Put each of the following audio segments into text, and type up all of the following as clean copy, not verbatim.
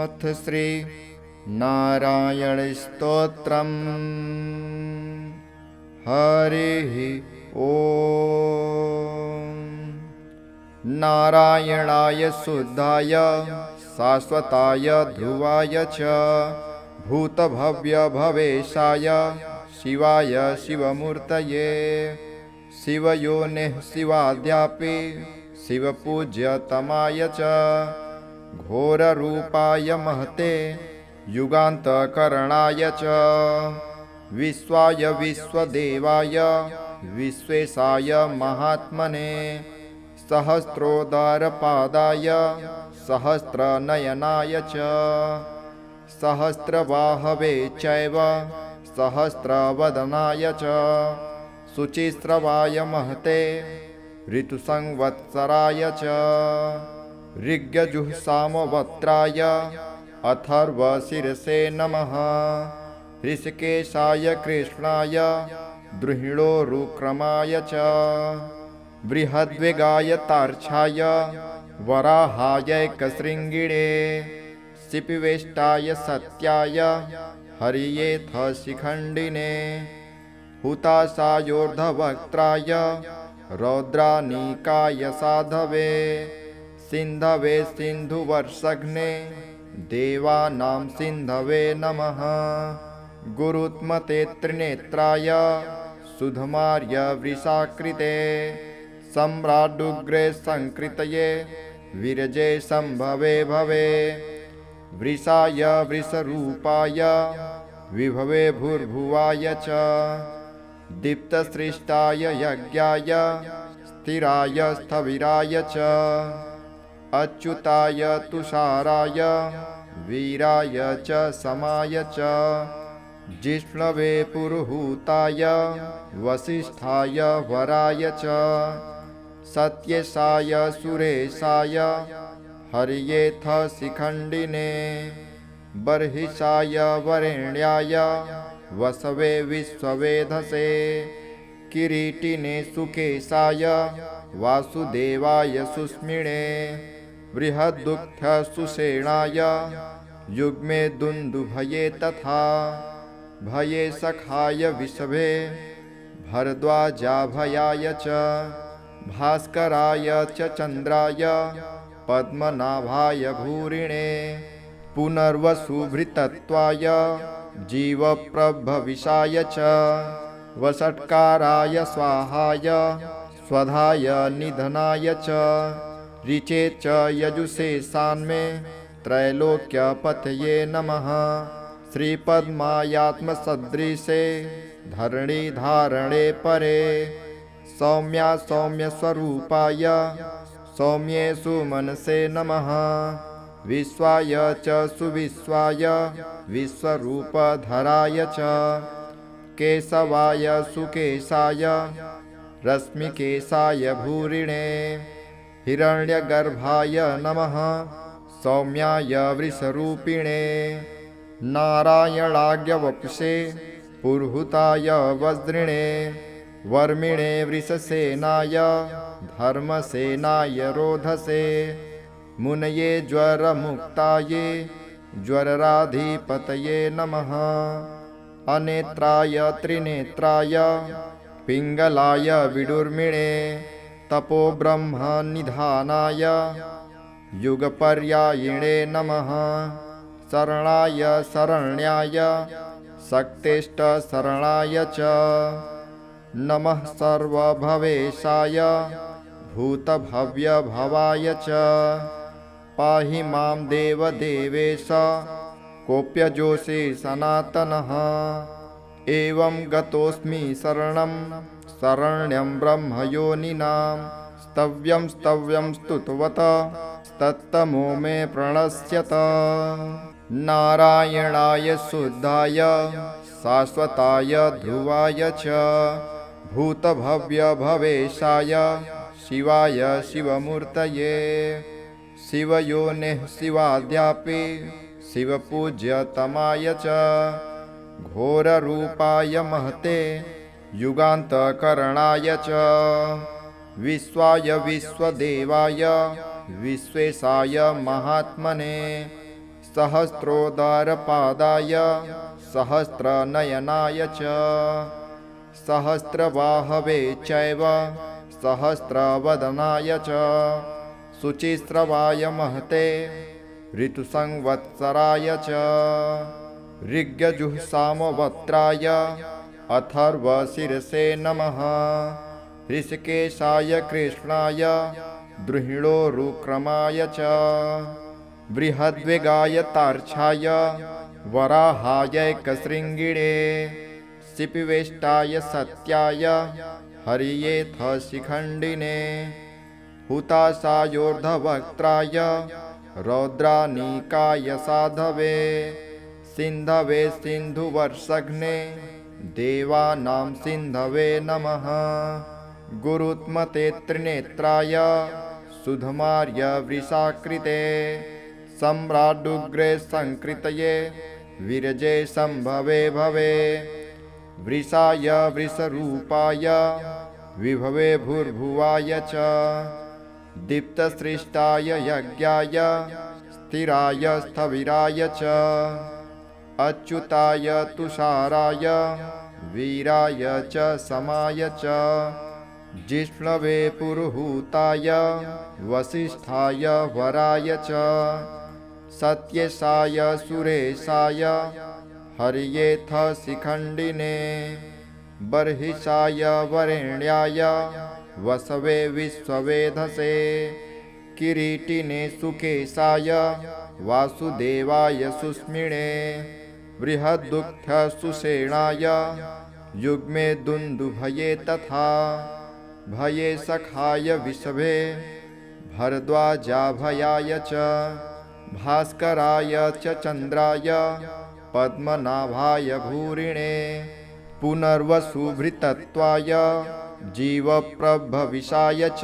अथ श्री नारायण स्तोत्रम्। हरिः ओम्। नारायणाय शुद्धाय शाश्वताय ध्रुवाय च भूतभव्यभवेशाय शिवाय शिवमूर्तये शिवयोनिः शिवाद्यापि शिवपूज्यतमाय च घोररूपाय महते युगान्तकरणाय च विश्वाय विश्वदेवाय विश्वेशाय महात्मने सहस्रोदरपादाय सहस्रनयनाय च सहस्रबाहवे चैव सहस्रवदनाय च शुचिस्रवाय महते ऋतुसंवत्सराय च ऋग्यजुःसामवक्त्राय अथर्वशिरसे नमः ऋषिकेशाय कृष्णाय द्रुहिणोरुक्रमाय च बृहद्वेगाय तार्क्षाय वराहायैकशृङ्गिणे शिपिवेष्टाय सत्याय हरियेथ शिखण्डिने हुताशायोर्ध्ववक्त्राय रौद्रानीकाय साधवे सिन्धवे सिन्धुवर्षघ्ने देवानां सिन्धवे नमः गुरुत्मते त्रिनेत्राय सुधमार्य वृषाकृते सम्राडुग्रे संकृतये विरजे संभवे भवे वृषाय वृषरूपाय विभवे भूर्भुवाय च दीप्तसृष्टाय यज्ञाय स्थिराय स्थविराय च अच्युताय तुषाराय वीराय च समाय च जिष्णवे पुरुहूताय वसिष्ठाय वराय च सत्येशाय सुरेशाय हरियेथ शिखण्डिने बर्हिषाय वरेण्याय वसवे विश्ववेधसे किरीटिने सुकेशाय वासुदेवाय सुस्मिणे बृहद्दुग्धसुषेणाय युग्मे दुन्दुभये तथा भये सखाय विषभे भरद्वाजाभयाय च भास्कराय च चन्द्राय पद्मनाभाय भूरिणे पुनर्वसुभृतत्वाय जीवप्रभविषाय च वषट्काराय स्वाहाय स्वधाय निधनाय च ऋचे च यजुषे सान्मे त्रैलोक्यपतये नमः श्रीपद्मायात्मसदृशे धरणी धारणे परे सौम्या सौम्यस्वरूपाय सौम्ये सुमनसे नमः विश्वाय च सुविश्वाय विश्वरूपधराय च केशवाय सुकेशाय रश्मिकेशाय भूरिणे हिरण्यगर्भाय नमः सौम्याय वृषरूपिणे नारायणाग्यवपुषे पुरुहूताय वज्रिणे वर्मिणे वृषसेनाय धर्मसेनाय रोधसे मुनये ज्वरमुक्ताये ज्वरराधिपतये नमः अनेत्राय त्रिनेत्राय पिङ्गलाय विडुर्मिणे तपोब्रह्मनिधानाय युगपर्यायिणे नमः शरणाय शरण्याय शक्तेष्टशरणाय च नमः सर्वभवेशाय भूतभव्यभवाय च पाहि मां देवदेवेश कोऽप्यजोषि सनातनः एवं गतोऽस्मि शरणं शरण्यं ब्रह्मयोनिनां स्तव्यं स्तव्यं स्तुतवत तत्तमो मे प्रणश्यत नारायणाय शुद्धाय शाश्वताय ध्रुवाय च भूतभव्यभवेशाय शिवाय शिवमूर्तये शिवयोनिः शिवाद्यापि शिवपूज्यतमाय च घोररूपाय महते युगान्तकरणाय च विश्वाय विश्वदेवाय विश्वेशाय महात्मने सहस्रोदरपादाय सहस्रनयनाय च सहस्रबाहवे चैव सहस्रवदनाय च शुचिस्रवाय महते ऋतुसंवत्सराय च ऋग्यजुःसामवक्त्राय अथर्वशिरसे नमः ऋषिकेशाय कृष्णाय द्रुहिणोरुक्रमाय च बृहद्वेगाय तार्क्षाय वराहायैकशृङ्गिणे शिपिवेष्टाय सत्याय हरियेथ शिखण्डिने हुताशायोर्धवक्त्राय रौद्रानीकाय साधवे सिन्धवे सिन्धुवर्षघ्ने देवानां सिन्धवे नमः गुरुत्मते त्रिनेत्राय सुधमार्य वृषाकृते सम्राडुग्रे संकृतये विरजे संभवे भवे वृषाय वृषरूपाय विभवे भूर्भुवाय च दीप्तसृष्टाय यज्ञाय स्थिराय स्थविराय च अच्युताय तुषाराय वीराय च समाय च जिष्णवे पुरुहूताय वसिष्ठाय वराय च सत्येशाय सुरेशाय हरियेथ शिखण्डिने बर्हिषाय वरेण्याय वसवे विश्ववेधसे किरीटिने सुकेशाय वासुदेवाय सुस्मिणे बृहद्दुःख सुषेणाय युग्मे दुन्दुभये तथा भये सखाय विषभे भरद्वाजाभयाय च भास्कराय च चन्द्राय पद्मनाभाय भूरिणे पुनर्वसुभृतत्वाय जीवप्रभविषाय च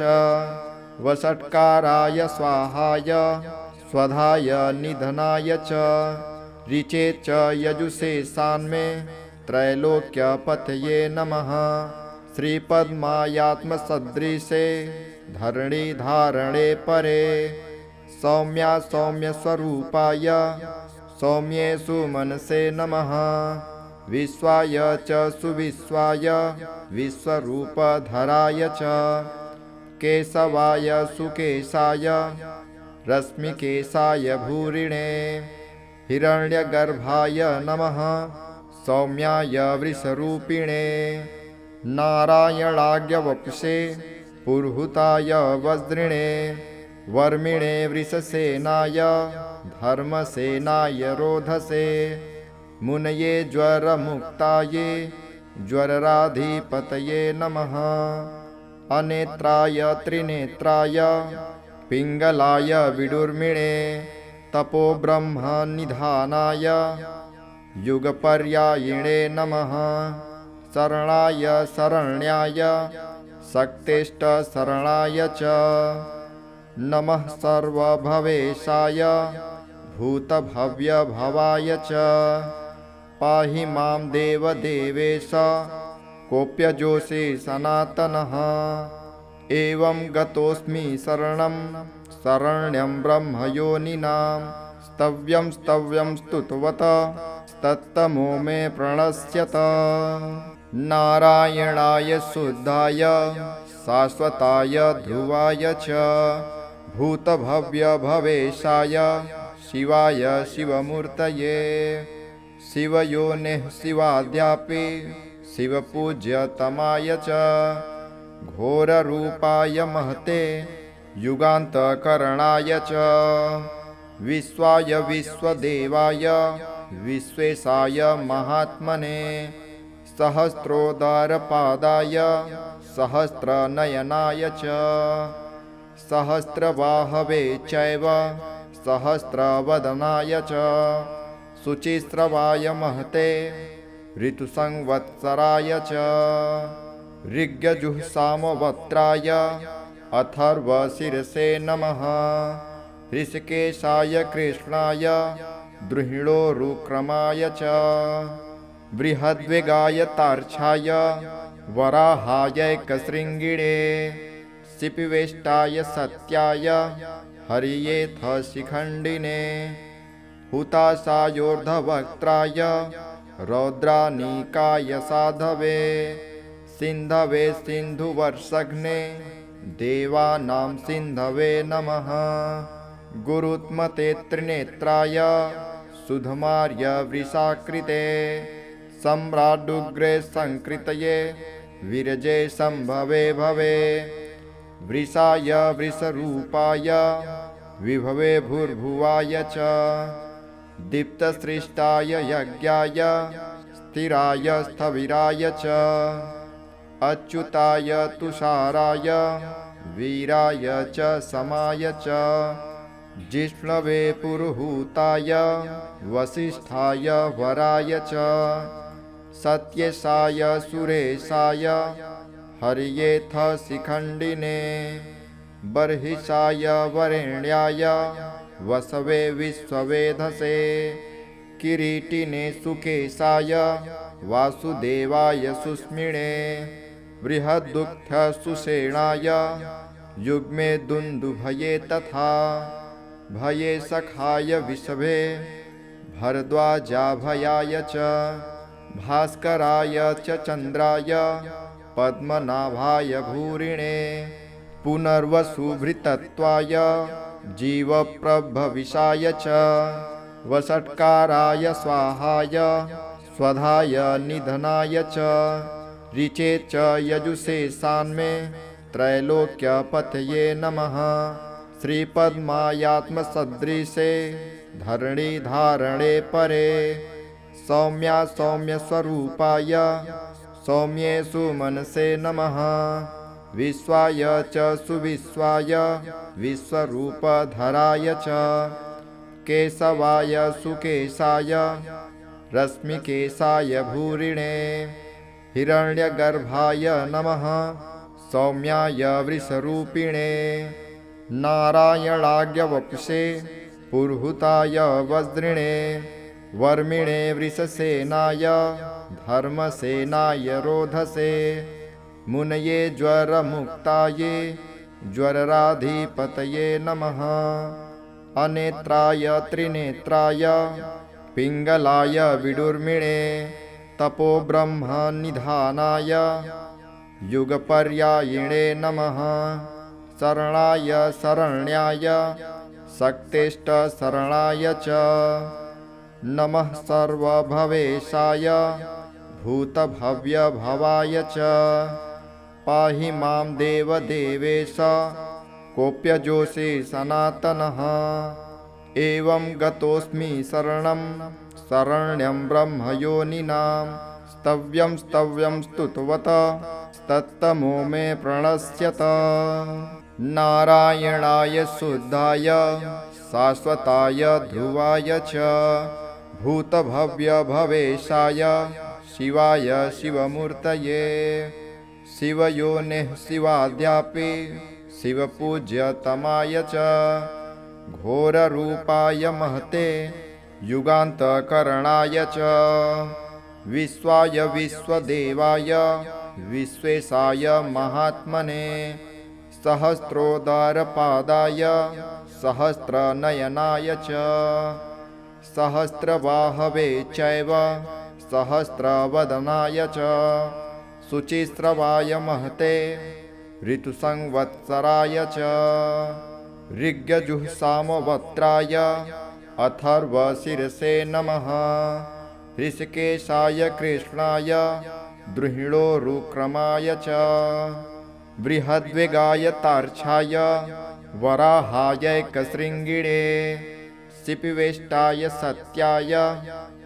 वषट्काराय स्वाहाय स्वधाय निधनाय च ऋचे च यजुषे सान्मे त्रैलोक्यपतये नमः श्रीपद्मायात्मसदृशे धरणिधारणे परे सौम्या सौम्यस्वरूपाय सौम्येषु मनसे नमः विश्वाय च सुविश्वाय विश्वरूपधराय च केशवाय सुकेशाय रश्मिकेशाय भूरिणे हिरण्यगर्भाय नमः सौम्याय वृषरूपिणे नारायणाग्यवपुषे पुरुहूताय वज्रिणे वर्मिणे वृषसेनाय धर्मसेनाय रोधसे मुनये ज्वरमुक्ताये ज्वरराधिपतये नमः अनेत्राय त्रिनेत्राय पिङ्गलाय विडुर्मिणे तपोब्रह्मनिधानाय युगपर्यायिणे नमः शरणाय शरण्याय शक्तिष्ठशरणाय च नमः सर्वभवेशाय भूतभव्यभवाय च पाहि मां देवदेवेश कोऽप्यजोषे सनातनः एवं गतोऽस्मि शरणं शरण्यं ब्रह्मयोनिनां स्तव्यं स्तव्यं स्तुतवत तत्तमो मे प्रणश्यत नारायणाय शुद्धाय शाश्वताय ध्रुवाय च भूतभव्यभवेशाय शिवाय शिवमूर्तये शिवयोनिः शिवाद्यापि शिवपूज्यतमाय च घोररूपाय महते युगान्तकरणाय च विश्वाय विश्वदेवाय विश्वेशाय महात्मने सहस्रोदरपादाय सहस्रनयनाय च सहस्रबाहवे चैव सहस्रवदनाय च शुचिस्रवाय महते ऋतुसंवत्सराय च ऋग्यजुःसामवक्त्राय अथर्वशिरसे नमः ऋषिकेशाय कृष्णाय द्रुहिणोरुक्रमाय च बृहद्वेगाय तार्क्षाय वराहायैकशृङ्गिणे शिपिवेष्टाय सत्याय हरियेथ शिखण्डिने हुताशायोर्ध्ववक्त्राय रौद्रानीकाय साधवे सिन्धवे सिन्धुवर्षघ्ने देवानां सिन्धवे नमः गुरुत्मते त्रिनेत्राय सुधमार्य वृषाकृते सम्राडुग्रे संकृतये विरजे संभवे भवे वृषाय वृषरूपाय विभवे भूर्भुवाय च दीप्तसृष्टाय यज्ञाय स्थिराय स्थविराय च अच्युताय तुषाराय वीराय च समाय च जिष्णवे पुरुहूताय वसिष्ठाय वराय च सत्यसाय सुरेशाय हर्येथ शिखण्डिने बर्हिषाय वरेण्याय वसवे विश्ववेधसे किरीटिने सुकेशाय वासुदेवाय सुस्मिणे बृहद्दुग्ध सुषेणाय युग्मे दुन्दुभये तथा भये सखाय विषभे भरद्वाजाभयाय च भास्कराय च चन्द्राय पद्मनाभाय भूरिणे पुनर्वसुभृतत्वाय जीवप्रभविषाय च वषट्काराय स्वाहाय स्वधाय निधनाय च ऋचे च यजुषे सान्मे त्रैलोक्यपतये नमः श्रीपद्मायात्मसदृशे धरणी धारणे परे सौम्या सौम्यस्वरूपाय सौम्येषु मनसे नमः विश्वाय च सुविश्वाय विश्वरूपधराय च केशवाय सुकेशाय रश्मिकेशाय भूरिणे हिरण्यगर्भाय नमः सौम्याय वृषरूपिणे नारायणाग्यवपुषे पुरुहूताय वज्रिणे वर्मिणे वृषसेनाय धर्मसेनाय रोधसे मुनये ज्वरमुक्ताये ज्वरराधिपतये नमः अनेत्राय त्रिनेत्राय पिङ्गलाय विडुर्मिणे तपोब्रह्मनिधानाय युगपर्यायिणे नमः शरणाय शरण्याय शक्तिष्ठशरणाय च नमः सर्वभवेशाय भूतभव्यभवाय च पाहि मां देवदेवेश कोऽप्यजोषि सनातनः एवं गतोऽस्मि शरणं शरण्यं ब्रह्मयोनिनां स्तव्यं स्तव्यं स्तुतवत तत्तमो मे प्रणश्यत नारायणाय शुद्धाय शाश्वताय ध्रुवाय च भूतभव्यभवेशाय शिवाय शिवमूर्तये शिवयोनिः शिवाद्यापि शिवपूज्यतमाय च घोररूपाय महते युगान्तकरणाय च विश्वाय विश्वदेवाय विश्वेशाय महात्मने सहस्रोदरपादाय सहस्रनयनाय च सहस्रबाहवे चैव सहस्रवदनाय च शुचिस्रवाय महते ऋतुसंवत्सराय च ऋग्यजुःसामवक्त्राय अथर्वशिरसे नमः ऋषिकेशाय कृष्णाय द्रुहिणोरुक्रमाय च बृहद्वेगाय तार्क्षाय वराहायैकशृङ्गिणे शिपिवेष्टाय सत्याय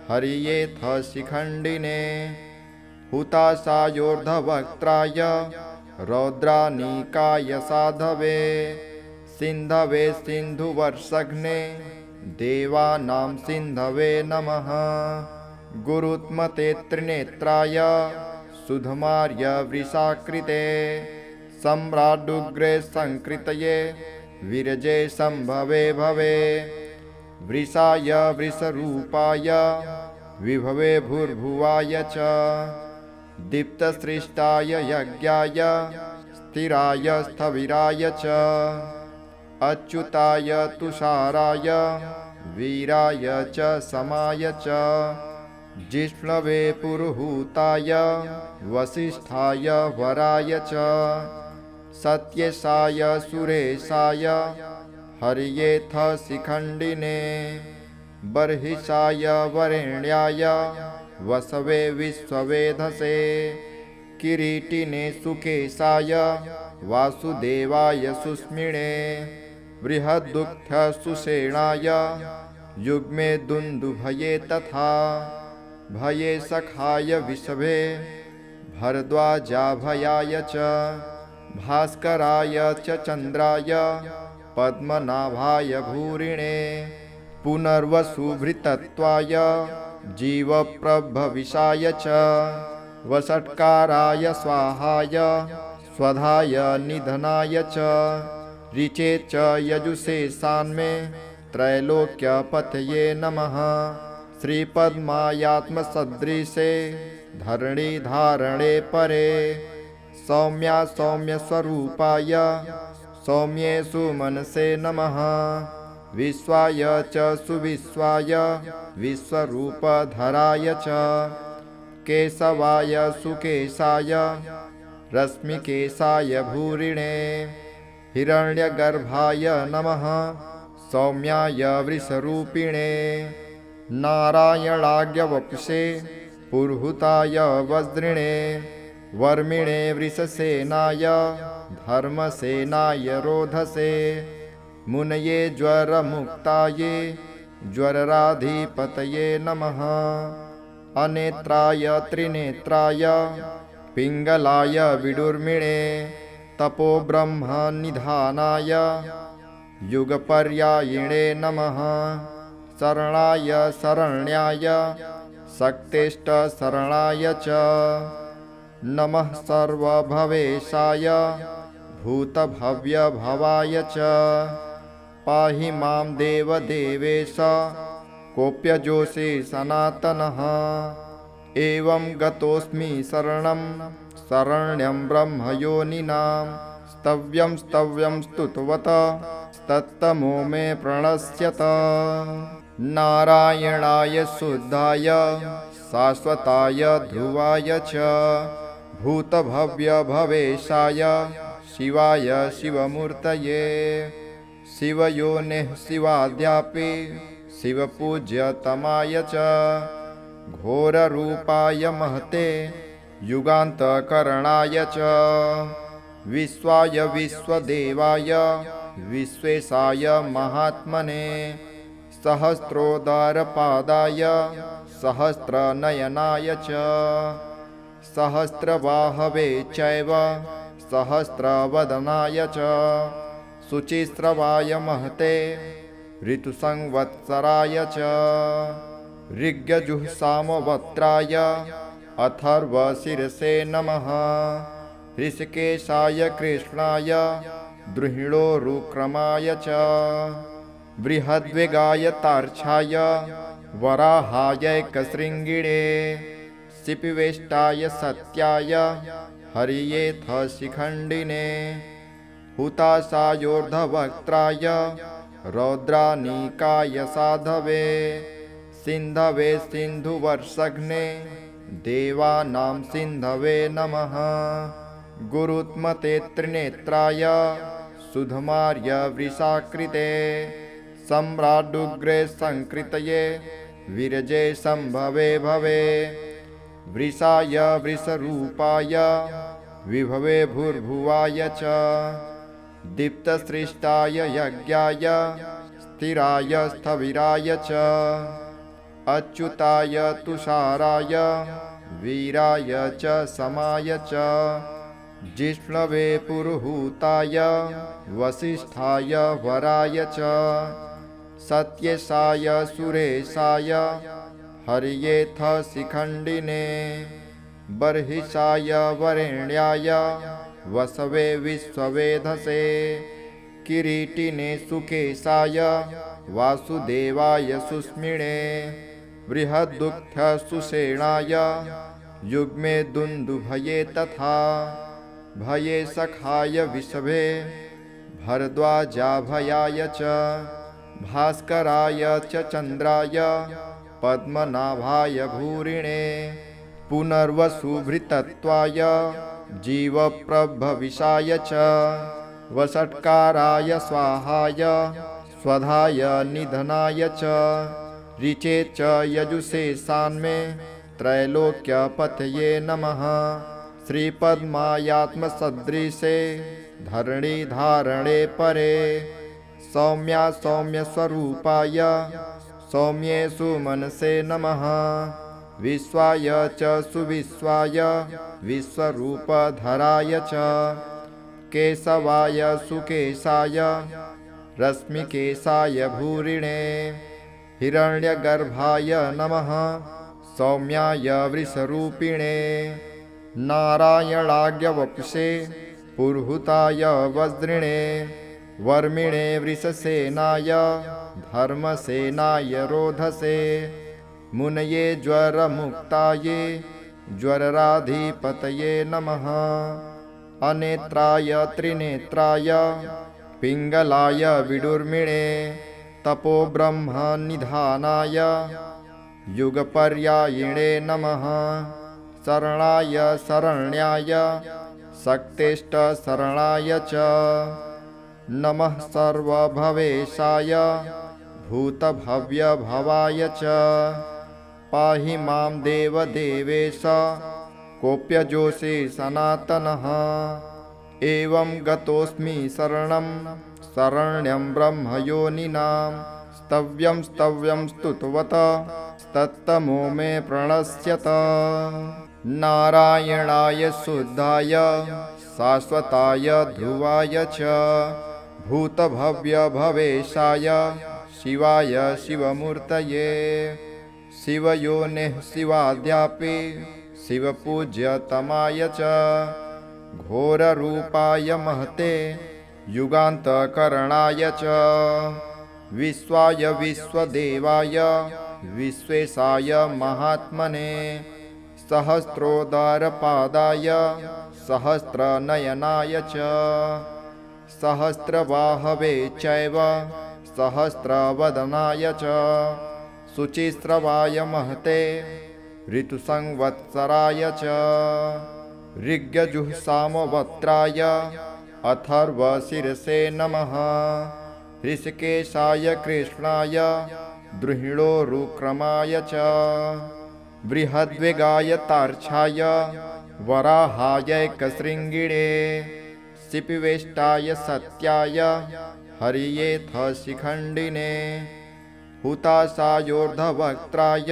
हर्येथ शिखण्डिने हुताशायोर्ध्ववक्त्राय रौद्रानीकाय साधवे सिन्धवे सिन्धुवर्षघ्ने देवानां सिन्धवे नमः गुरुत्मते त्रिनेत्राय सुधमार्य वृषाकृते सम्राडुग्रे संकृतये विरजे संभवे भवे वृषाय वृषरूपाय विभवे भूर्भुवाय च दीप्तसृष्टाय यज्ञाय स्थिराय स्थविराय च अच्युताय तुषाराय वीराय च समाय च जिष्णवे पुरुहूताय वसिष्ठाय वराय च सत्यसाय सुरेशाय हर्येथ शिखण्डिने बर्हिषाय वरेण्याय वसवे विश्ववेधसे किरीटिने सुकेशाय वासुदेवाय सुस्मिणे बृहद्दुग्ध सुषेणाय युग्मे दुन्दुभये तथा भये सखाय विषभे भरद्वाजाभयाय च भास्कराय च चन्द्राय पद्मनाभाय भूरिणे पुनर्वसुभृतत्वाय जीवप्रभविषाय च वषट्काराय स्वाहाय स्वधाय निधनाय च ऋचे च यजुषे सान्मे त्रैलोक्यपतये नमः श्रीपद्मायात्मसदृशे धरणिधारणे परे सौम्या सौम्यस्वरूपाय सौम्ये सुमनसे नमः विश्वाय च सुविश्वाय विश्वरूपधराय च केशवाय सुकेशाय रश्मिकेशाय भूरिणे हिरण्यगर्भाय नमः सौम्याय वृषरूपिणे नारायणाग्यवपुषे पुरुहूताय वज्रिणे वर्मिणे वृषसेनाय धर्मसेनाय रोधसे मुनये ज्वरमुक्ताये ज्वरराधिपतये नमः अनेत्राय त्रिनेत्राय पिङ्गलाय विडुर्मिणे तपोब्रह्मनिधानाय युगपर्यायिणे नमः शरणाय शरण्याय शक्तेष्टशरणाय च नमः सर्वभवेशाय भूतभव्यभवाय च पाहि मां देवदेवेश कोऽप्यजोषे सनातनः एवं गतोऽस्मि शरणं शरण्यं ब्रह्मयोनिनां स्तव्यं स्तव्यं स्तुतवत तत्तमो मे प्रणश्यत नारायणाय शुद्धाय शाश्वताय ध्रुवाय च भूतभव्यभवेशाय शिवाय शिवमूर्तये शिवयोनिः शिवाद्यापि शिवपूज्यतमाय च घोररूपाय महते युगान्तकरणाय च विश्वाय विश्वदेवाय विश्वेशाय महात्मने सहस्रोदरपादाय सहस्रनयनाय च सहस्रबाहवे चैव सहस्रवदनाय च शुचिस्रवाय महते ऋतुसंवत्सराय च ऋग्यजुःसामवक्त्राय अथर्वशिरसे नमः ऋषिकेशाय कृष्णाय द्रुहिणोरुक्रमाय च बृहद्वेगाय तार्क्षाय वराहायैकशृङ्गिणे शिपिवेष्टाय सत्याय हरियेथ शिखण्डिने हुताशायोर्ध्ववक्त्राय रौद्रानीकाय साधवे सिन्धवे सिन्धुवर्षघ्ने देवानां सिन्धवे नमः गुरुत्मते त्रिनेत्राय सुधमार्य वृषाकृते सम्राडुग्रे संकृतये विरजे संभवे भवे वृषाय वृषरूपाय विभवे भूर्भुवाय च दीप्तसृष्टाय यज्ञाय स्थिराय स्थविराय च अच्युताय तुषाराय वीराय च समाय च जिष्णवे पुरुहूताय वसिष्ठाय वराय च सत्यसाय सुरेशाय हर्येथ शिखण्डिने बर्हिषाय वरेण्याय वसवे विश्ववेधसे किरीटिने सुकेशाय वासुदेवाय सुस्मिणे बृहद्दुग्ध सुषेणाय युग्मे दुन्दुभये तथा भये सखाय विषभे भरद्वाजाभयाय च भास्कराय च चन्द्राय पद्मनाभाय भूरिणे पुनर्वसुभृतत्वाय जीवप्रभविषाय च वषट्काराय स्वाहाय स्वधाय निधनाय च ऋचे च यजुषे सान्मे त्रैलोक्यपतये नमः। श्रीपद्मायात्मसदृशे धरणिधारणे परे सौम्या सौम्यस्वरूपाय सौम्येषु मनसे नमः। विश्वाय च सुविश्वाय विश्वरूपधराय च केशवाय सुकेशाय रश्मिकेशाय भूरिणे हिरण्यगर्भाय नमः। सौम्याय वृषरूपिणे नारायणाग्यवपुषे पुरुहूताय वज्रिणे वर्मिणे वृषसेनाय धर्मसेनाय रोधसे मुनये ज्वरमुक्ताये ज्वरराधिपतये नमः। अनेत्राय त्रिनेत्राय पिङ्गलाय विडुर्मिणे तपोब्रह्मनिधानाय युगपर्यायिणे नमः। शरणाय शरण्याय शक्तेष्टशरणाय च नमः। सर्वभवेशाय भूतभव्यभवाय च पाहि मां देवदेवेश कोऽप्यजोषे सनातनः। एवं गतोऽस्मि शरणं शरण्यं ब्रह्मयोनिनां स्तव्यं स्तव्यं स्तुतवत तत्तमो मे प्रणश्यत। नारायणाय शुद्धाय शाश्वताय ध्रुवाय च भूतभव्यभवेशाय शिवाय शिवमूर्तये शिवयोनिः शिवाद्यापि शिवपूज्यतमाय च घोररूपाय महते युगान्तकरणाय च विश्वाय विश्वदेवाय विश्वेशाय महात्मने सहस्रोदरपादाय सहस्रनयनाय च सहस्रबाहवे चैव सहस्रवदनाय च शुचिस्रवाय महते ऋतुसंवत्सराय च ऋग्यजुःसामवक्त्राय अथर्वशिरसे नमः। ऋषिकेशाय कृष्णाय द्रुहिणोरुक्रमाय च बृहद्वेगाय तार्क्षाय वराहायैकशृङ्गिणे शिपिवेष्टाय सत्याय हरियेथ शिखण्डिने हुताशायोर्ध्ववक्त्राय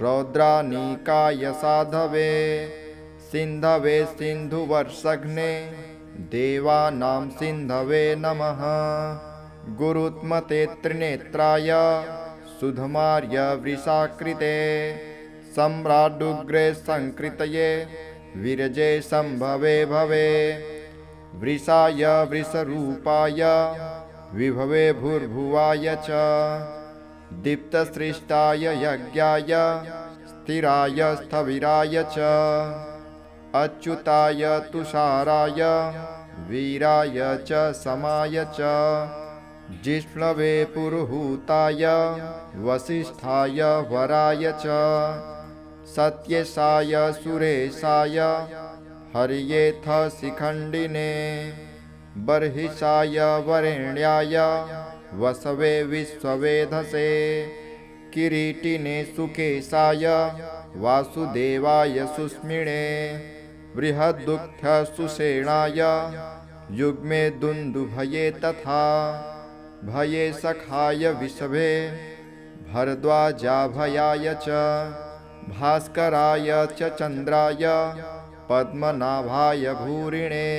रौद्रानीकाय साधवे सिन्धवे सिन्धुवर्षघ्ने देवानां सिन्धवे नमः। गुरुत्मते त्रिनेत्राय सुधमार्य वृषाकृते सम्राडुग्रे संकृतये विरजे संभवे भवे वृषाय वृषरूपाय विभवे भूर्भुवाय च दीप्तसृष्टाय यज्ञाय स्थिराय स्थविराय च अच्युताय तुषाराय वीराय च समाय च जिष्णवे पुरुहूताय वसिष्ठाय वराय च सत्येशाय सुरेशाय हरियेथ शिखण्डिने बर्हिषाय वरेण्याय वसवे विश्ववेधसे किरीटिने सुकेशाय वासुदेवाय सुस्मिणे बृहद्दुग्धसुषेणाय युग्मे दुन्दुभये तथा भये सखाय विषभे भरद्वाजाभयाय च भास्कराय च चन्द्राय पद्मनाभाय भूरिणे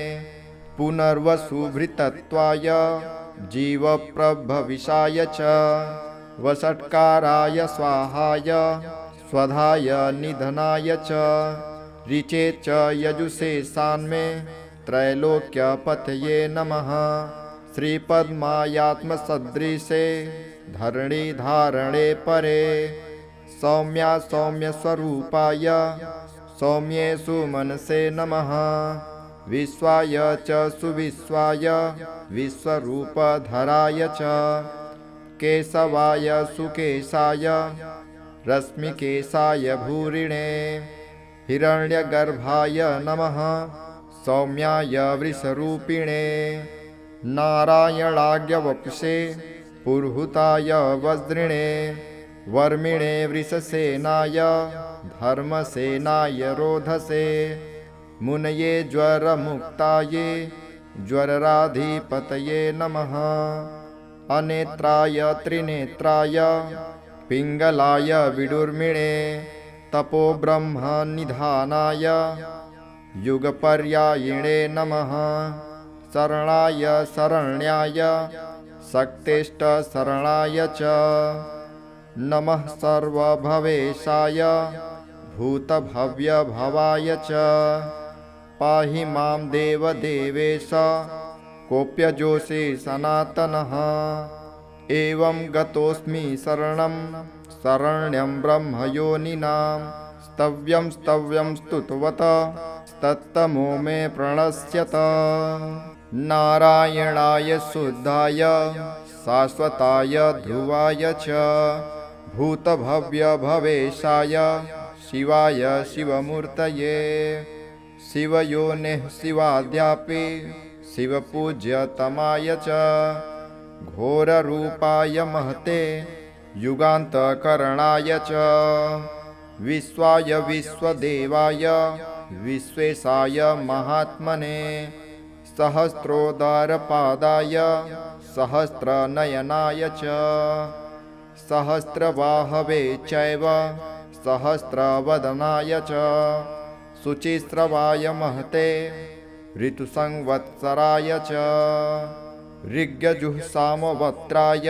पुनर्वसुभृतत्वाय जीवप्रभविषाय च वषट्काराय स्वाहाय स्वधाय निधनाय च ऋचे च यजुषे सान्मे त्रैलोक्यपतये नमः। श्रीपद्मायात्मसदृशे धरणिधारणे परे सौम्या सौम्यस्वरूपाय सौम्येषु मनसे नमः। विश्वाय च सुविश्वाय विश्वरूपधराय च केशवाय सुकेशाय रश्मिकेशाय भूरिणे हिरण्यगर्भाय नमः सौम्याय वृषरूपिणे नारायणाग्यवपुषे पुरुहूताय वज्रिणे वर्मिणे वृषसेनाय धर्मसेनाय रोधसे मुनये ज्वरमुक्ताये ज्वरराधिपतये नमः अनेत्राय त्रिनेत्राय पिङ्गलाय विडुर्मिणे तपोब्रह्मनिधानाय युगपर्यायिणे नमः शरणाय शरण्याय शक्तिष्ठशरणाय च नमः सर्वभवेशाय भूतभव्यभवाय च पाहि मां देवदेवेश कोऽप्यजोषि सनातनः एवं गतोऽस्मि शरणं शरण्यं ब्रह्मयोनिनां स्तव्यं स्तव्यं स्तुतवत तत्तमो मे प्रणश्यत नारायणाय शुद्धाय शाश्वताय ध्रुवाय च भूतभव्यभवेशाय शिवाय शिवमूर्तये शिवयोनिः शिवाद्यापि शिवपूज्यतमाय च घोररूपाय महते युगान्तकरणाय च विश्वाय विश्वदेवाय विश्वेशाय महात्मने सहस्रोदरपादाय सहस्रनयनाय च सहस्रबाहवे चैव सहस्रवदनाय च शुचिस्रवाय महते ऋतुसंवत्सराय च ऋग्यजुःसामवक्त्राय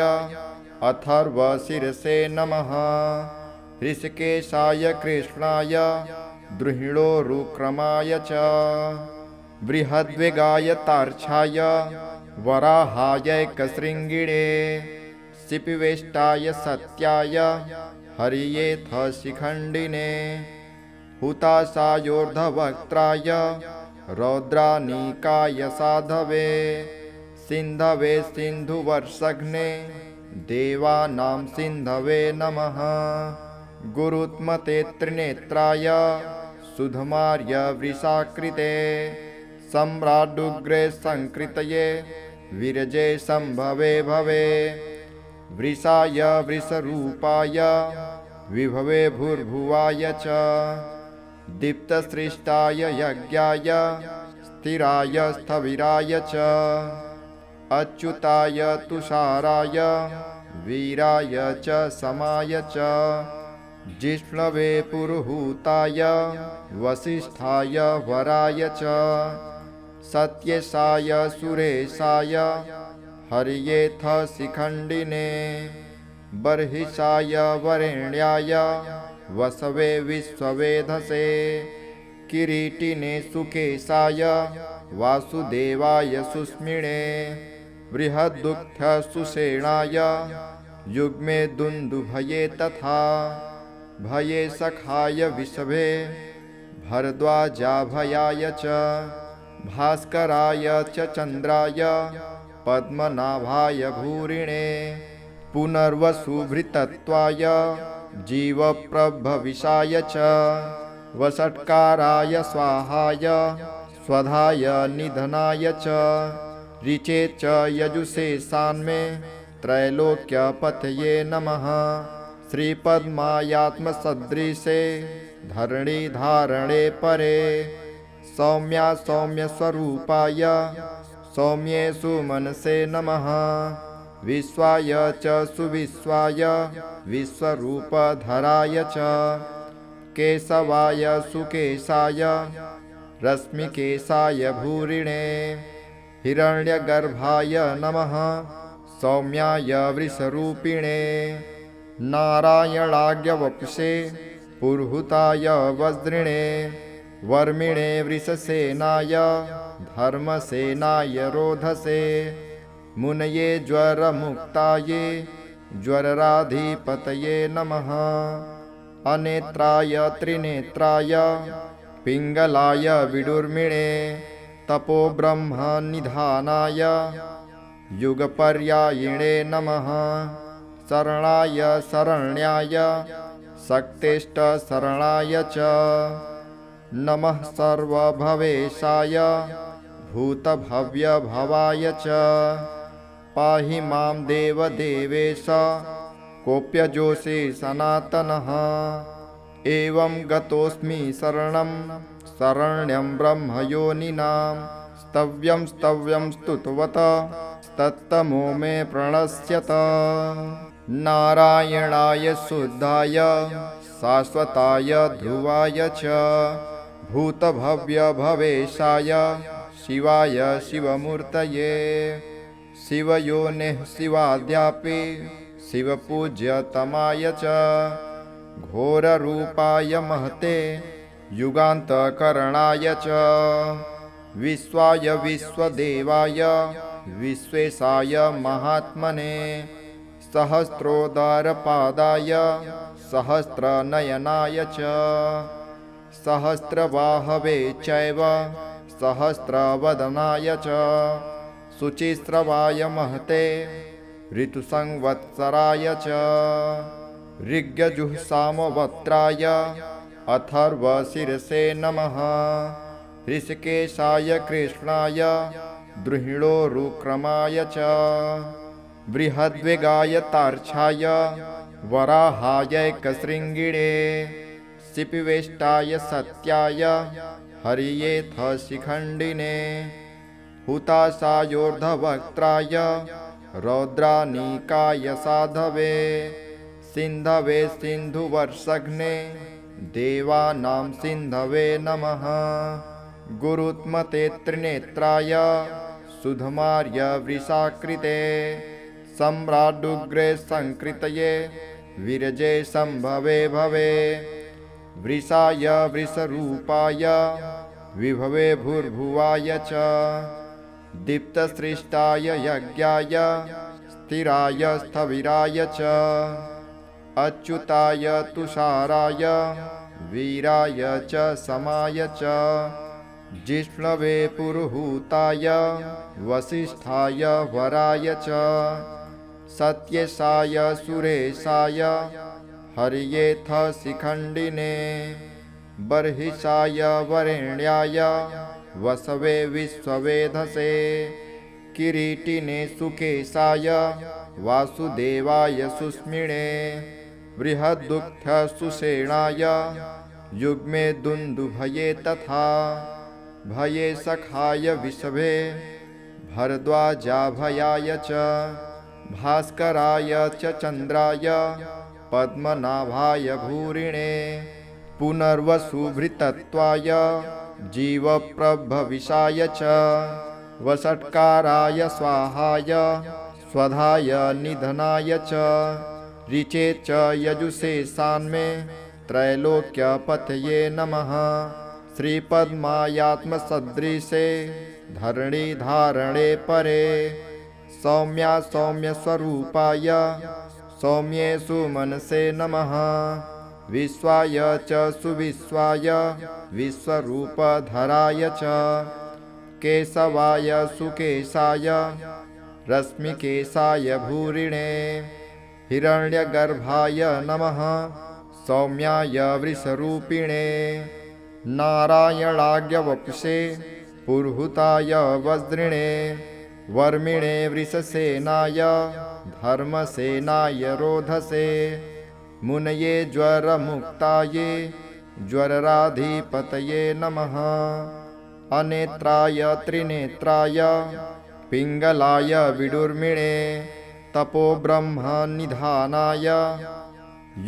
अथर्वशिरसे नमः ऋषिकेशाय कृष्णाय द्रुहिणोरुक्रमाय च बृहद्वेगाय तार्क्षाय वराहायैकशृङ्गिणे शिपिवेष्टाय सत्याय हरियेथ शिखण्डिने हुताशायोर्ध्ववक्त्राय रौद्रानीकाय साधवे सिन्धवे सिन्धुवर्षघ्ने देवानां सिन्धवे नमः गुरुत्मते त्रिनेत्राय सुधमार्य वृषाकृते सम्राडुग्रे संकृतये विरजे संभवे भवे वृषाय वृषरूपाय विभवे भूर्भुवाय च दीप्तसृष्टाय यज्ञाय स्थिराय स्थविराय च अच्युताय तुषाराय वीराय च समाय च जिष्णवे पुरुहूताय वसिष्ठाय वराय च सत्येशाय सुरेशाय हरियेथ शिखण्डिने बर्हिषाय वरेण्याय वसवे विश्ववेधसे किरीटिने सुकेशाय वासुदेवाय सुस्मिणे बृहद्दुःखसुषेणाय युग्मे दुन्दुभये तथा भये सखाय विषभे भरद्वाजाभयाय च भास्कराय च चन्द्राय पद्मनाभाय भूरिणे पुनर्वसुभृतत्वाय जीवप्रभविषाय च वषट्काराय स्वाहाय स्वधाय निधनाय च ऋचे च यजुषे सान्मे त्रैलोक्यपतये नमः श्रीपद्मायात्मसदृशे धरणिधारणे परे सौम्या सौम्यस्वरूपाय सौम्येषु मनसे नमः विश्वाय च सुविश्वाय विश्वरूपधराय च केशवाय सुकेशाय रश्मिकेशाय भूरिणे हिरण्यगर्भाय नमः सौम्याय वृषरूपिणे नारायणाग्यवपुषे पुरुहूताय वज्रिणे वर्मिणे वृषसेनाय धर्मसेनाय रोधसे मुनये ज्वरमुक्ताये ज्वरराधिपतये नमः अनेत्राय त्रिनेत्राय पिङ्गलाय विडुर्मिणे तपोब्रह्मनिधानाय युगपर्यायिणे नमः शरणाय शरण्याय शक्तिष्ठ शरणाय च नमः सर्वभवेशाय भूतभव्यभवाय च पाहि मां देवदेवेश कोऽप्यजोषि सनातनः एवं गतोऽस्मि शरणं शरण्यं ब्रह्मयोनिनां स्तव्यं स्तव्यं स्तुतवत तत्तमो मे प्रणश्यत नारायणाय शुद्धाय शाश्वताय ध्रुवाय च भूतभव्यभवेशाय शिवाय शिवमूर्तये शिवयोनिः शिवाद्यापि शिवपूज्यतमाय च घोररूपाय महते युगान्तकरणाय च विश्वाय विश्वदेवाय विश्वेशाय महात्मने सहस्रोदरपादाय सहस्रनयनाय च सहस्रबाहवे चैव सहस्रवदनाय च शुचिस्रवाय महते ऋतुसंवत्सराय च ऋग्यजुःसामवक्त्राय अथर्वशिरसे नमः ऋषिकेशाय कृष्णाय द्रुहिणोरुक्रमाय च बृहद्वेगाय तार्क्षाय वराहायैकशृङ्गिणे शिपिवेष्टाय सत्याय हरियेथ शिखण्डिने हुताशायोर्धवक्त्राय रौद्रानीकाय साधवे सिन्धवे सिन्धुवर्षघ्ने देवानां सिन्धवे नमः गुरुत्मते त्रिनेत्राय सुधमार्य वृषाकृते सम्राडुग्रे संकृतये विरजे संभवे भवे वृषाय वृषरूपाय विभवे भूर्भुवाय च दीप्तसृष्टाय यज्ञाय स्थिराय स्थविराय च अच्युताय तुषाराय वीराय च समाय च जिष्णवे पुरुहूताय वसिष्ठाय वराय च सत्येशाय सुरेशाय हरियेथ शिखण्डिने बर्हिषाय वरेण्याय वसवे विश्ववेधसे किरीटिने सुकेशाय वासुदेवाय सुस्मिणे बृहद्दुग्धसुषेणाय युग्मे दुन्दुभये तथा भये सखाय विषभे भरद्वाजाभयाय च भास्कराय च चन्द्राय पद्मनाभाय भूरिणे पुनर्वसुभृतत्वाय जीवप्रभविषाय च वषट्काराय स्वाहाय स्वधाय निधनाय च ऋचे च यजुषे सान्मे त्रैलोक्यपतये नमः श्रीपद्मायात्मसदृशे धरणिधारणे परे सौम्या सौम्यस्वरूपाय सौम्येषु मनसे नमः विश्वाय च सुविश्वाय विश्वरूपधराय च केशवाय सुकेशाय रश्मिकेशाय भूरिणे हिरण्यगर्भाय नमः सौम्याय वृषरूपिणे नारायणाग्यवपुषे पुरुहूताय वज्रिणे वर्मिणे वृषसेनाय धर्मसेनाय रोधसे मुनये ज्वरमुक्ताये ज्वरराधिपतये नमः अनेत्राय त्रिनेत्राय पिङ्गलाय विडुर्मिणे तपो ब्रह्मनिधानाय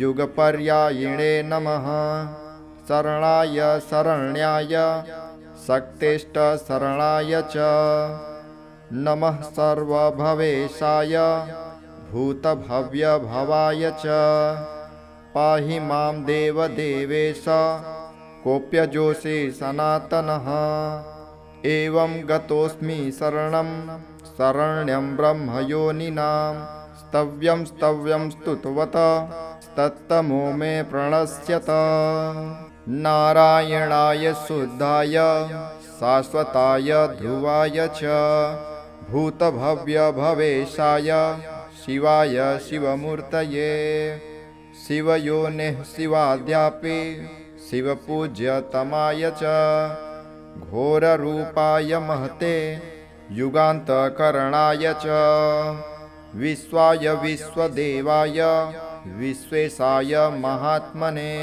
युगपर्यायिणे नमः शरणाय शरण्याय शक्तिष्ठ शरणाय च नमः सर्वभवेशाय भूतभव्यभवाय च पाहि मां देवदेवेश कोऽप्यजोषि सनातनः एवं गतोऽस्मि शरणं शरण्यं ब्रह्मयोनिनां स्तव्यं स्तव्यं स्तुतवत तत्तमो मे प्रणश्यत नारायणाय शुद्धाय शाश्वताय ध्रुवाय च भूतभव्यभवेशाय शिवाय शिवमूर्तये शिवयोनिः शिवाद्यापि शिवपूज्यतमाय च घोररूपाय महते युगान्तकरणाय च विश्वाय विश्वदेवाय विश्वेशाय महात्मने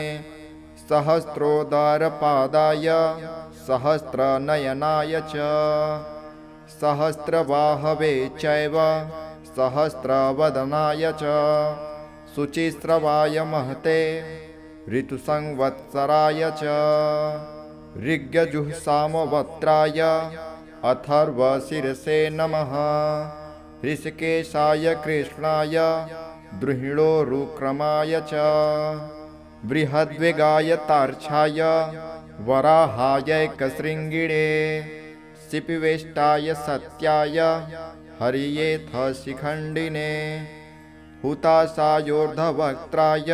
सहस्रोदरपादाय सहस्रनयनाय च सहस्रबाहवे चैव सहस्रवदनाय च शुचिस्रवाय महते ऋतुसंवत्सराय च ऋग्यजुःसामवक्त्राय अथर्वशिरसे नमः ऋषिकेशाय कृष्णाय द्रुहिणोरुक्रमाय च बृहद्वेगाय तार्क्षाय वराहायैकशृङ्गिणे शिपिवेष्टाय सत्याय हरियेथ शिखण्डिने हुताशायोर्ध्ववक्त्राय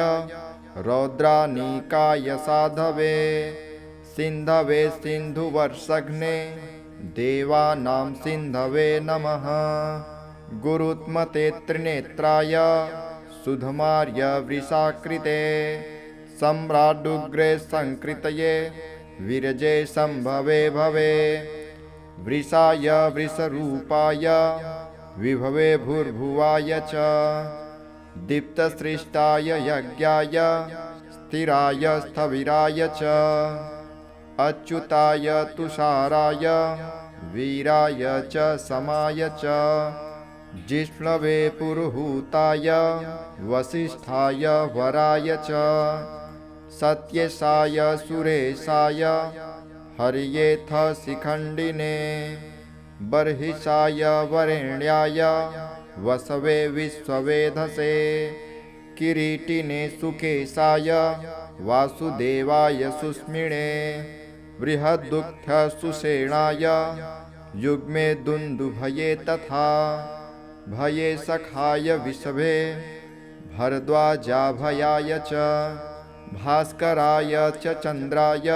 रौद्रानीकाय साधवे सिन्धवे सिन्धुवर्षघ्ने देवानां सिन्धवे नमः गुरुत्मते त्रिनेत्राय सुधमार्य वृषाकृते सम्राडुग्रे संकृतये विरजे संभवे भवे वृषाय वृषरूपाय विभवे भूर्भुवाय च दीप्तसृष्टाय यज्ञाय स्थिराय स्थविराय च अच्युताय तुषाराय वीराय च समाय च जिष्णवे पुरुहूताय वसिष्ठाय वराय च सत्येशाय सुरेशाय हरियेथ शिखण्डिने बर्हिषाय वरेण्याय वसवे विश्ववेधसे किरीटिने सुकेशाय वासुदेवाय सुस्मिणे बृहद्दुग्धसुषेणाय युग्मे दुन्दुभये तथा भये सखाय विषभे भरद्वाजाभयाय च भास्कराय च चन्द्राय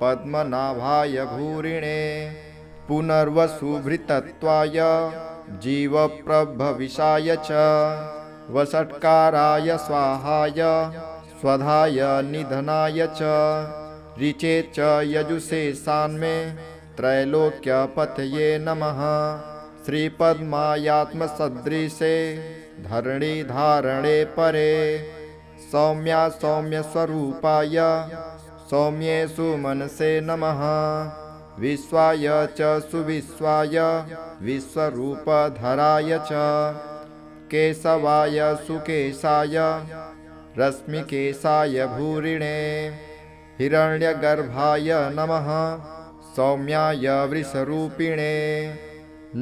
पद्मनाभाय भूरिणे पुनर्वसुभृतत्वाय जीवप्रभविषाय च वषट्काराय स्वाहाय स्वधाय निधनाय च ऋचे च यजुषे सान्मे त्रैलोक्यपतये नमः श्रीपद्मायात्मसदृशे धरणिधारणे परे सौम्या सौम्यस्वरूपाय सौम्येषु मनसे नमः विश्वाय च सुविश्वाय विश्वरूपधराय च केशवाय सुकेशाय रश्मिकेशाय भूरिणे हिरण्यगर्भाय नमः सौम्याय वृषरूपिणे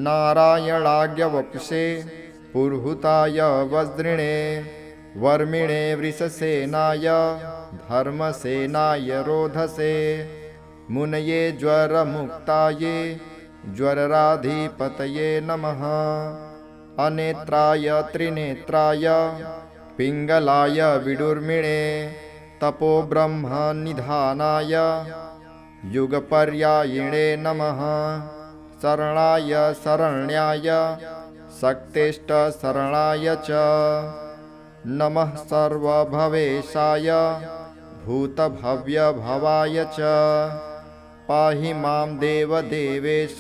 नारायणाग्यवपुषे पुरुहूताय वज्रिणे वर्मिणे वृषसेनाय धर्मसेनाय रोधसे मुनये ज्वरमुक्ताये ज्वरराधिपतये नमः अनेत्राय त्रिनेत्राय पिङ्गलाय विडुर्मिणे तपोब्रह्मनिधानाय युगपर्यायिणे नमः शरणाय शरण्याय शक्तेष्टशरणाय च नमः सर्वभवेशाय भूतभव्यभवाय च पाहि मां देवदेवेश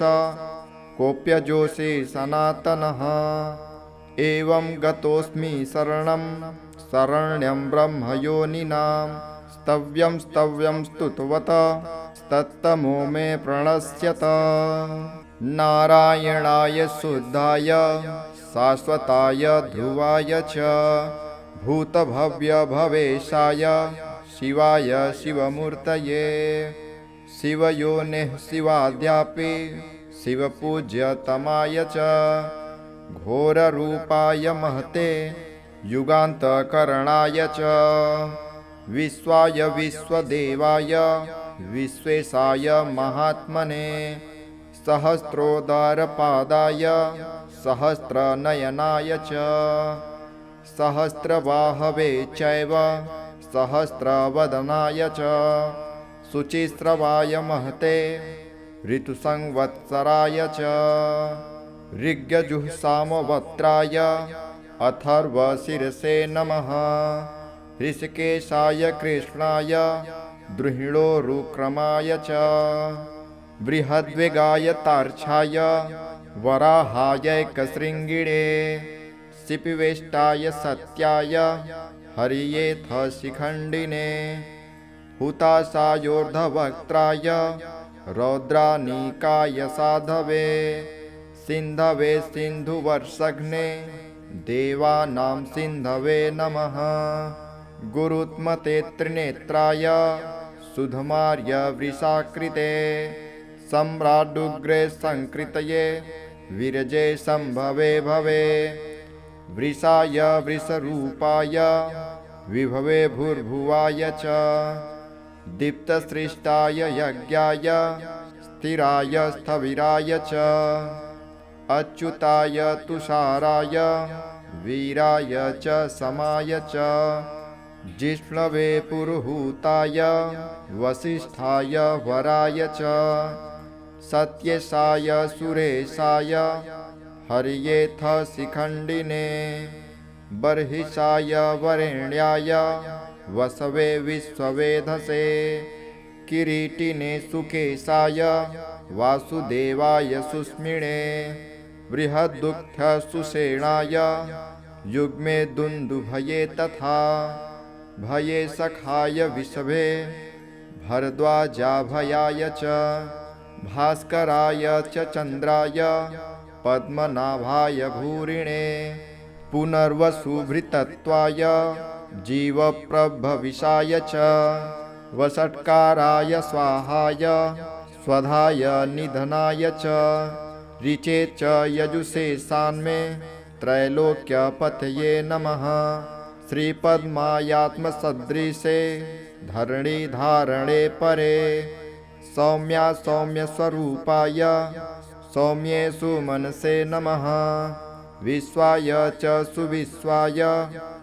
कोऽप्यजोषि सनातनः एवं गतोऽस्मि शरणं शरण्यं ब्रह्मयोनिनां स्तव्यं स्तव्यं स्तुतवत तत्तमो मे प्रणश्यत नारायणाय शुद्धाय शाश्वताय ध्रुवाय च भूतभव्यभवेशाय शिवाय शिवमूर्तये शिवयोनिः शिवाद्यापि शिवपूज्यतमाय च घोररूपाय महते युगान्तकरणाय च विश्वाय विश्वदेवाय विश्वेशाय महात्मने सहस्रोदरपादाय सहस्रनयनाय च सहस्रबाहवे चैव सहस्रवदनाय च शुचिस्रवाय महते ऋतुसंवत्सराय च ऋग्यजुःसामवक्त्राय अथर्वशिरसे नमः। ऋषिकेशाय कृष्णाय द्रुहिणोरुक्रमाय च बृहद्वेगाय तार्क्षाय वराहायैकशृङ्गिणे शिपिवेष्टाय सत्याय हरियेऽथ शिखण्डिने हुताशायोर्ध्ववक्त्राय रौद्रानीकाय साधवे सिन्धवे सिन्धुवर्षघ्ने देवानां सिन्धवे नमः। गुरुत्मते त्रिनेत्राय सुधमार्य वृषाकृते सम्राडुग्रे संकृतये विरजे संभवे भवे वृषाय वृषरूपाय विभवे भूर्भुवाय च दीप्तसृष्टाय यज्ञाय स्थिराय स्थविराय च अच्युताय तुषाराय वीराय च समाय च जिष्णवे पुरुहूताय वसिष्ठाय वराय च सत्यसाय सुरेशाय हरियेऽथ शिखण्डिने बर्हिषाय वरेण्याय वसवे विश्ववेधसे किरीटिने सुकेशाय वासुदेवाय सुस्मिणे बृहद्दुग्ध सुषेणाय युग्मे दुन्दुभये तथा भये सखाय विषभे भरद्वाजाभयाय च भास्कराय च चन्द्राय पद्मनाभाय भूरिणे पुनर्वसुभृतत्वाय जीवप्रभविषाय च वषट्काराय स्वाहाय स्वधाय निधनाय च ऋचे च यजुषे सान्मे त्रैलोक्यपतये नमः। श्रीपद्मायात्मसदृशे धरणिधारणे परे सौम्या सौम्यस्वरूपाय सौम्ये सुमनसे नमः। विश्वाय च सुविश्वाय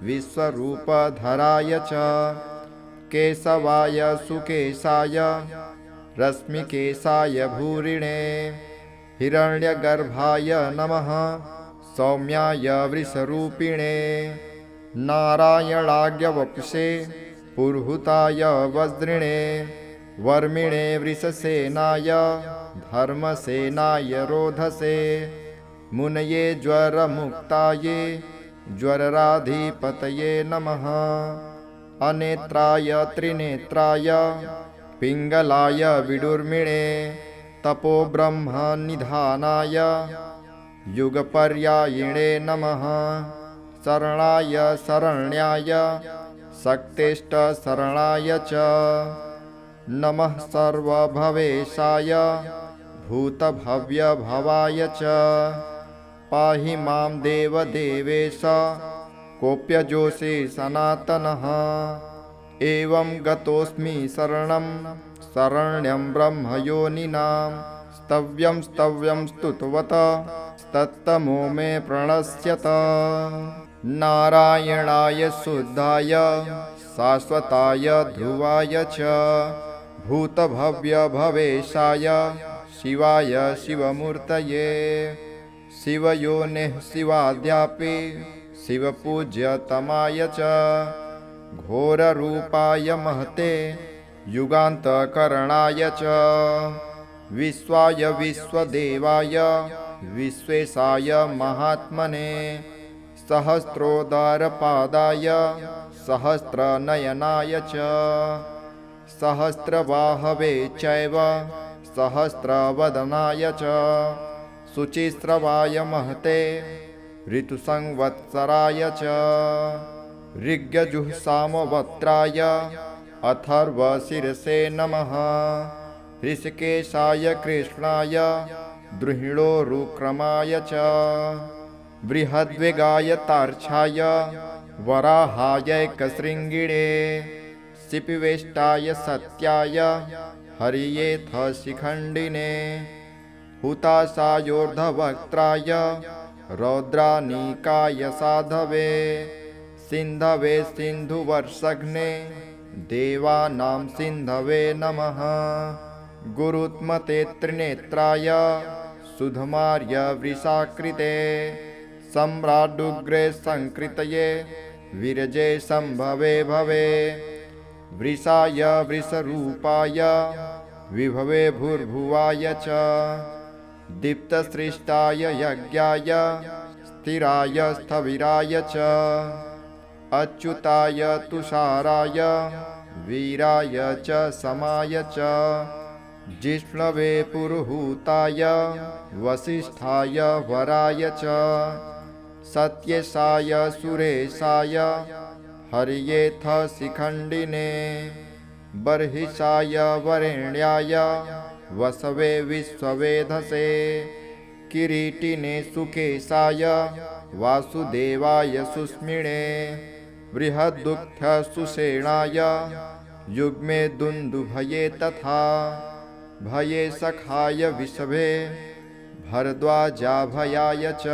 विश्वरूपधराय च केशवाय सुकेशाय रश्मिकेशाय भूरिणे हिरण्यगर्भाय नमः। सौम्याय वृषरूपिणे नारायणाग्यवपुषे पुरुहूताय वज्रिणे वर्मिणे वृषसेनाय धर्मसेनाय रोधसे मुनये ज्वरमुक्ताये ज्वरराधिपतये नमः। अनेत्राय त्रिनेत्राय पिङ्गलाय विडुर्मिणे तपोब्रह्मनिधानाय युगपर्यायिणे नमः। शरणाय शरण्याय शक्तेष्टशरणाय च नमः। सर्वभवेशाय भूतभव्यभवाय च पाहि मां देवदेवेश कोऽप्यजोषे सनातनः। एवं गतोऽस्मि शरणं शरण्यं ब्रह्मयोनिनां स्तव्यं स्तव्यं स्तुतवत तत्तमो मे प्रणश्यत। नारायणाय शुद्धाय शाश्वताय ध्रुवाय च भूतभव्यभवेशाय शिवाय शिवमूर्तये शिवयोनिः शिवाद्यापि शिवपूज्यतमाय च घोररूपाय महते युगान्तकरणाय च विश्वाय विश्वदेवाय विश्वेशाय महात्मने सहस्रोदरपादाय सहस्रनयनाय च सहस्रबाहवे चैव सहस्रवदनाय च शुचिस्रवाय महते ऋतुसंवत्सराय च ऋग्यजुःसामवक्त्राय अथर्वशिरसे नमः। ऋषिकेशाय कृष्णाय द्रुहिणोरुक्रमाय च बृहद्वेगाय तार्क्षाय वराहायैकशृङ्गिणे शिपिवेष्टाय सत्याय हरियेऽथ शिखण्डिने हुताशायोर्ध्ववक्त्राय रौद्रानीकाय साधवे सिन्धवे सिन्धुवर्षघ्ने देवानां सिन्धवे नमः। गुरुत्मते त्रिनेत्राय सुधमार्य वृषाकृते सम्राडुग्रे संकृतये विरजे संभवे भवे वृषाय वृषरूपाय विभवे भूर्भुवाय च दीप्तसृष्टाय यज्ञाय स्थिराय स्थविराय च अच्युताय तुषाराय वीराय च समाय च जिष्णवे पुरुहूताय वसिष्ठाय वराय च सत्येशाय सुरेशाय हर्येथ शिखण्डिने बर्हिषाय वरेण्याय वसवे विश्ववेधसे किरीटिने सुकेशाय वासुदेवाय सुस्मिणे बृहद्दुग्धसुषेणाय युग्मे दुन्दुभये तथा भये सखाय विषभे भरद्वाजाभयाय च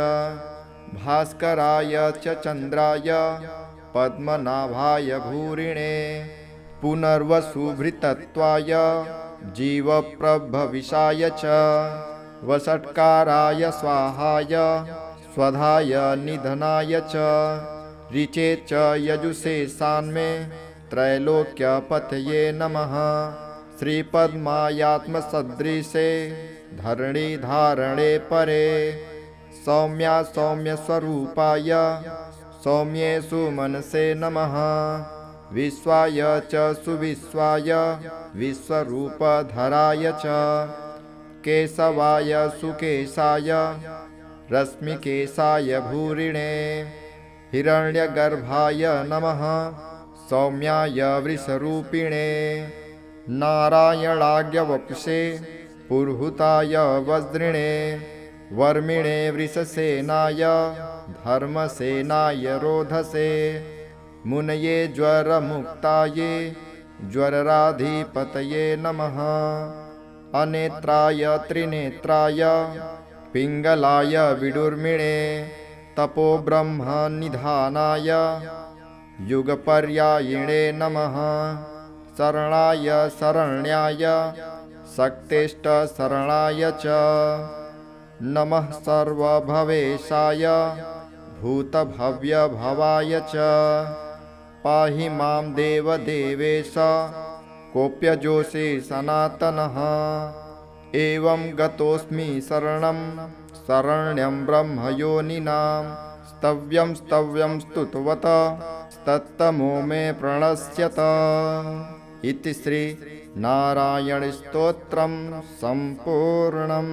भास्कराय च चन्द्राय पद्मनाभाय भूरिणे पुनर्वसुभृतत्वाय जीवप्रभविषाय च वषट्काराय स्वाहाय स्वधाय निधनाय च ऋचे च यजुषे सान्मे त्रैलोक्यपतये नमः श्रीपद्मायात्मसदृशे धरणिधारणे परे सौम्या सौम्यस्वरूपाय सौम्येषु मनसे नमः विश्वाय च सुविश्वाय विश्वरूपधराय च केशवाय सुकेशाय रश्मिकेशाय भूरिणे हिरण्यगर्भाय नमः सौम्याय वृषरूपिणे नारायणाग्यवपुषे पुरुहूताय वज्रिणे वर्मिणे वृषसेनाय धर्मसेनाय रोधसे मुनये ज्वरमुक्ताये ज्वरराधिपतये नमः अनेत्राय त्रिनेत्राय पिङ्गलाय विडुर्मिणे तपोब्रह्मनिधानाय युगपर्यायिणे नमः शरणाय शरण्याय शक्तेष्टशरणाय च नमः सर्वभवेशाय भूतभव्यभवाय च पाहि मां देवदेवेश कोऽप्यजोषे सनातनः एवं गतोऽस्मि शरणं शरण्यं ब्रह्मयोनिनां स्तव्यं स्तव्यं स्तुतवत तत्तमो मे प्रणश्यत इति श्री नारायणस्तोत्रं सम्पूर्णम्।